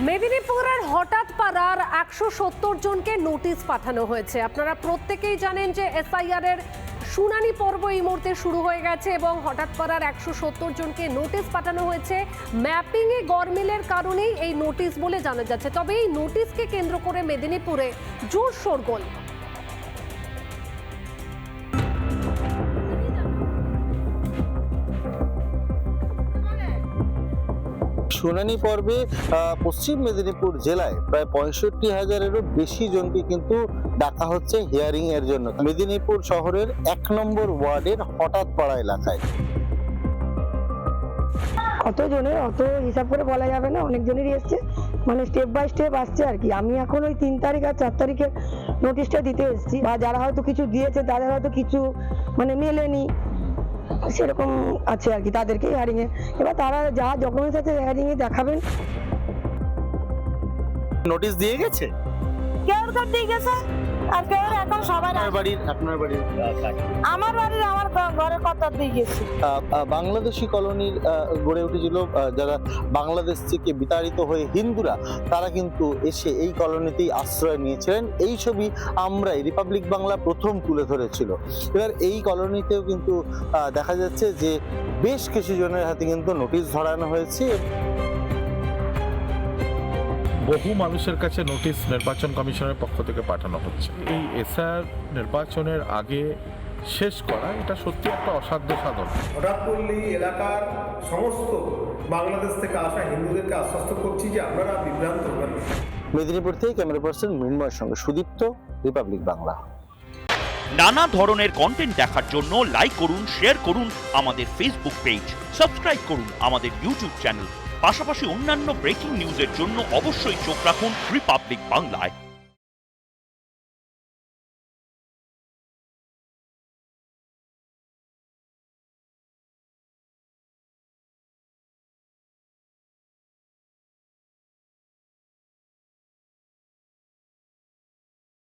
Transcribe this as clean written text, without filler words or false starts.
মেদিনীপুরের হঠাৎ পাড়ার 170 জনকে নোটিশ পাঠানো হয়েছে। আপনারা প্রত্যেকেই জানেন যে এসআইআর এর শুনানি পর্ব এই মুহূর্তে শুরু হয়ে গেছে এবং হঠাৎ পাড়ার 170 জনকে নোটিশ পাঠানো হয়েছে। ম্যাপিং এ গরমিলের কারণেই এই নোটিশ বলে জানা যাচ্ছে। তবে এই নোটিশকে কেন্দ্র করে মেদিনীপুরে জোর শোরগোল। শুনানি পর্বে পশ্চিম মেদিনীপুর জেলায় প্রায় 65,000-এরও বেশি জনকে কিন্তু ডাকা হচ্ছে হিয়ারিং এর জন্য মেদিনীপুর শহরের 1 নম্বর ওয়ার্ডের হঠাৎ পাড়া এলাকায়। কত জনের অত হিসাব করে বলা যাবে না, অনেক জনেরই এসছে, মানে স্টেপ বাই স্টেপ আসছে আর কি। আমি এখন ওই 3 তারিখ আর 4 তারিখের নোটিশটা দিতে এসেছি, বা যারা হয়তো কিছু দিয়েছে তাদের হয়তো কিছু মানে মেলেনি, সেরকম আছে আর কি, তাদেরকে হিয়ারিং এ এবার তারা যা ডকুমেন্টস আছে হিয়ারিং এ দেখাবেন। নোটিশ দিয়ে গেছে, কেউ দিয়ে গেছে আর কেউ এখন সবাই আপনার বাড়ির আমার বাড়ির আমার ঘরে কত দিয়ে গেছে। বাংলাদেশি কলোনির গড়ে উঠেছিল, যারা বাংলাদেশ থেকে বিতাড়িত হয়ে হিন্দুরা তারা কিন্তু এসে এই কলোনিতেই আশ্রয় নিয়েছিলেন। এই ছবি আমরাই রিপাবলিক বাংলা প্রথম তুলে ধরেছিল। এবার এই কলোনিতেও কিন্তু দেখা যাচ্ছে যে বেশ কিছু জনের হাতে কিন্তু নোটিশ ধরানো হয়েছে। বহু মানুষের কাছে নোটিশ নির্বাচন কমিশনের পক্ষ থেকে পাঠানো হচ্ছে। এই এসআর নির্বাচনের আগে শেষ করা এটা সত্যি একটা অসাধ্য সাধন। হঠাৎ করলেই এলাকার সমস্ত বাংলাদেশ থেকে আসা হিন্দুদেরকে আশ্বস্ত করছি যে আপনারা বিভ্রান্ত হবেন। মেদিনীপুর থেকে ক্যামেরা পার্সন মৃন্ময়ের সঙ্গে সুদীপ্ত, রিপাবলিক বাংলা। নানা ধরনের কন্টেন্ট দেখার জন্য লাইক করুন, শেয়ার করুন আমাদের ফেসবুক পেজ, সাবস্ক্রাইব করুন আমাদের ইউটিউব চ্যানেল। পাশাপাশি অন্যান্য ব্রেকিং নিউজের জন্য অবশ্যই চোখ রাখুন রিপাবলিক বাংলায়।